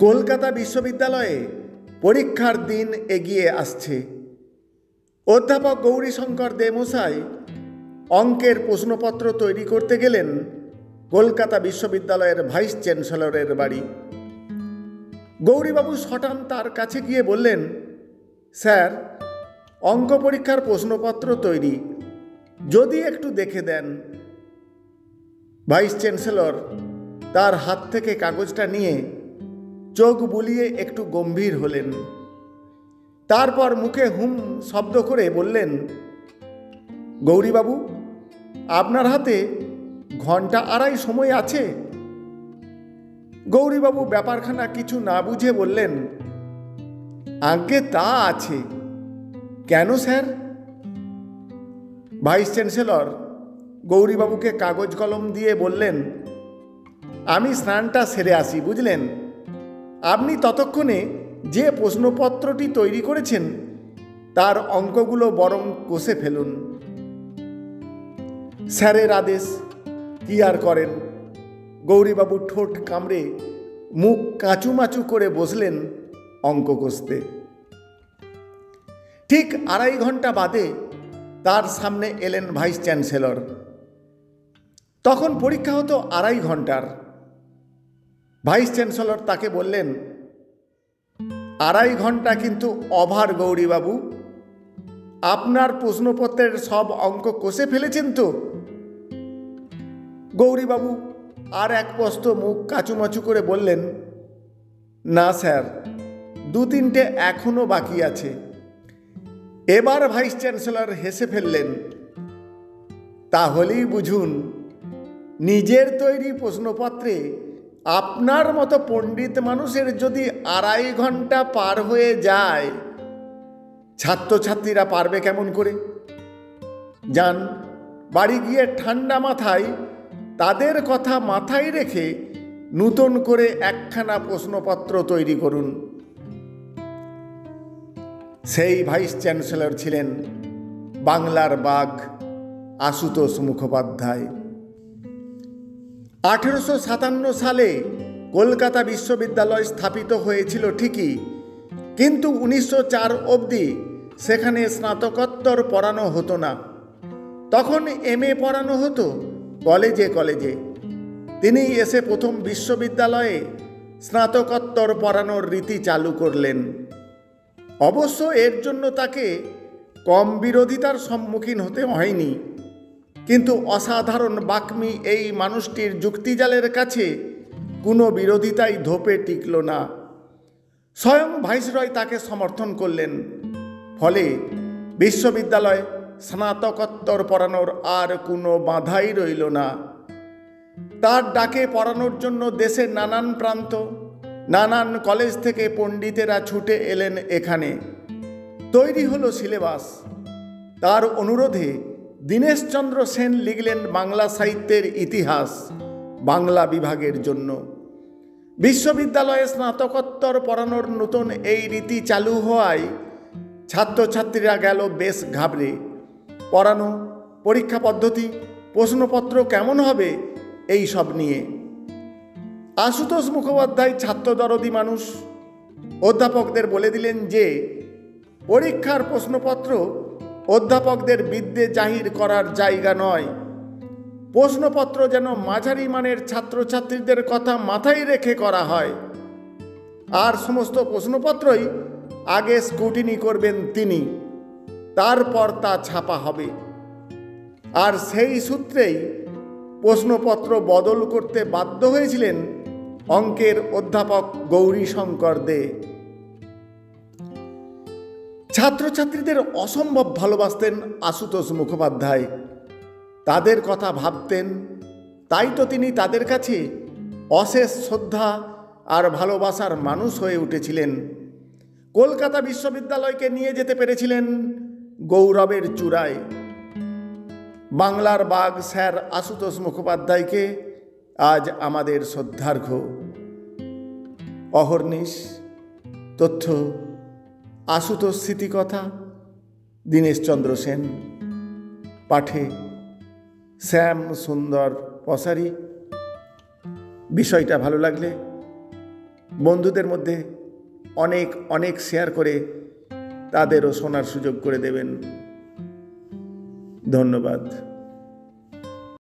কলকাতা বিশ্ববিদ্যালয়ে পরীক্ষার দিন এগিয়ে আসছে। অধ্যাপক গৌরীশঙ্কর দে মশাই অঙ্কের প্রশ্নপত্র তৈরি করতে গেলেন কলকাতা বিশ্ববিদ্যালয়ের ভাইস চ্যান্সেলরের বাড়ি। গৌরীবাবু সটান তার কাছে গিয়ে বললেন, স্যার, অঙ্ক পরীক্ষার প্রশ্নপত্র তৈরি, যদি একটু দেখে দেন। ভাইস চ্যান্সেলর তার হাত থেকে কাগজটা নিয়ে চোখ বুলিয়ে একটু গম্ভীর হলেন। তারপর মুখে হুম শব্দ করে বললেন, গৌরীবাবু, আপনার হাতে ঘন্টা আড়াই সময় আছে? গৌরীবাবু ব্যাপারখানা কিছু না বুঝে বললেন, আজ্ঞে তা আছে। কেন স্যার? ভাইস চ্যান্সেলর গৌরীবাবুকে কাগজ কলম দিয়ে বললেন, আমি স্নানটা সেরে আসি, বুঝলেন। আপনি ততক্ষণে যে প্রশ্নপত্রটি তৈরি করেছেন তার অঙ্কগুলো বরং কষে ফেলুন। স্যারের আদেশ, কি আর করেন। গৌরীবাবু ঠোঁট কামড়ে মুখ কাঁচুমাচু করে বসলেন অঙ্ক কষতে। ঠিক আড়াই ঘন্টা বাদে তার সামনে এলেন ভাইস চ্যান্সেলর। তখন পরীক্ষা হতো আড়াই ঘন্টার। ভাইস চ্যান্সেলর তাকে বললেন, আড়াই ঘন্টা কিন্তু ওভার গৌরীবাবু। আপনার প্রশ্নপত্রের সব অঙ্ক কষে ফেলেছেন তো? গৌরীবাবু আর এক পস্ত মুখ কাচুমাচু করে বললেন, না স্যার, দু তিনটে এখনো বাকি আছে। এবার ভাইস চ্যান্সেলর হেসে ফেললেন, তাহলেই বুঝুন, নিজের তৈরি প্রশ্নপত্রে আপনার মতো পণ্ডিত মানুষের যদি আড়াই ঘন্টা পার হয়ে যায়, ছাত্রছাত্রীরা পারবে কেমন করে? যান, বাড়ি গিয়ে ঠান্ডা মাথায় তাদের কথা মাথায় রেখে নূতন করে একখানা প্রশ্নপত্র তৈরি করুন। সেই ভাইস চ্যান্সেলর ছিলেন বাংলার বাঘ আশুতোষ মুখোপাধ্যায়। 1857 সালে কলকাতা বিশ্ববিদ্যালয় স্থাপিত হয়েছিল ঠিকই, কিন্তু 1904 অবধি সেখানে স্নাতকোত্তর পড়ানো হতো না। তখন MA পড়ানো হতো কলেজে কলেজে। তিনি এসে প্রথম বিশ্ববিদ্যালয়ে স্নাতকোত্তর পড়ানোর রীতি চালু করলেন। অবশ্য এর জন্য তাকে কম বিরোধিতার সম্মুখীন হতে হয়নি, কিন্তু অসাধারণ বাক্মী এই মানুষটির যুক্তিজালের কাছে কোনো বিরোধিতাই ধোপে টিকল না। স্বয়ং ভাইসরয় তাকে সমর্থন করলেন। ফলে বিশ্ববিদ্যালয় স্নাতকোত্তর পড়ানোর আর কোনো বাধাই রইল না। তার ডাকে পড়ানোর জন্য দেশের নানান প্রান্ত, নানান কলেজ থেকে পণ্ডিতেরা ছুটে এলেন এখানে। তৈরি হলো সিলেবাস। তার অনুরোধে দীনেশচন্দ্র সেন লিখলেন বাংলা সাহিত্যের ইতিহাস বাংলা বিভাগের জন্য। বিশ্ববিদ্যালয়ে স্নাতকোত্তর পড়ানোর নতুন এই রীতি চালু হওয়ায় ছাত্রছাত্রীরা গেল বেশ ঘাবড়ে। পড়ানো, পরীক্ষা পদ্ধতি, প্রশ্নপত্র কেমন হবে, এই সব নিয়ে। আশুতোষ মুখোপাধ্যায় ছাত্রদরদী মানুষ। অধ্যাপকদের বলে দিলেন যে পরীক্ষার প্রশ্নপত্র অধ্যাপকদের বিদ্যে জাহির করার জায়গা নয়। প্রশ্নপত্র যেন মাঝারি মানের ছাত্রছাত্রীদের কথা মাথায় রেখে করা হয়। আর সমস্ত প্রশ্নপত্রই আগে স্ক্রুটিনি করবেন তিনি, তারপর তা ছাপা হবে। আর সেই সূত্রেই প্রশ্নপত্র বদল করতে বাধ্য হয়েছিলেন অঙ্কের অধ্যাপক গৌরীশঙ্কর দে। ছাত্রছাত্রীদের অসম্ভব ভালোবাসতেন আশুতোষ মুখোপাধ্যায়। তাদের কথা ভাবতেন, তাই তো তিনি তাদের কাছে অশেষ শ্রদ্ধা আর ভালোবাসার মানুষ হয়ে উঠেছিলেন। কলকাতা বিশ্ববিদ্যালয়কে নিয়ে যেতে পেরেছিলেন গৌরবের চূড়ায়। বাংলার বাঘ স্যার আশুতোষ মুখোপাধ্যায়কে আজ আমাদের শ্রদ্ধার্ঘ্য। অহর্নিশ তথ্য, আশুতোষ স্মৃতিকথা, দীনেশচন্দ্র সেন। পাঠে শ্যাম সুন্দর পসারি। বিষয়টা ভালো লাগলে বন্ধুদের মধ্যে অনেক অনেক শেয়ার করে তাদেরও শোনার সুযোগ করে দেবেন। ধন্যবাদ।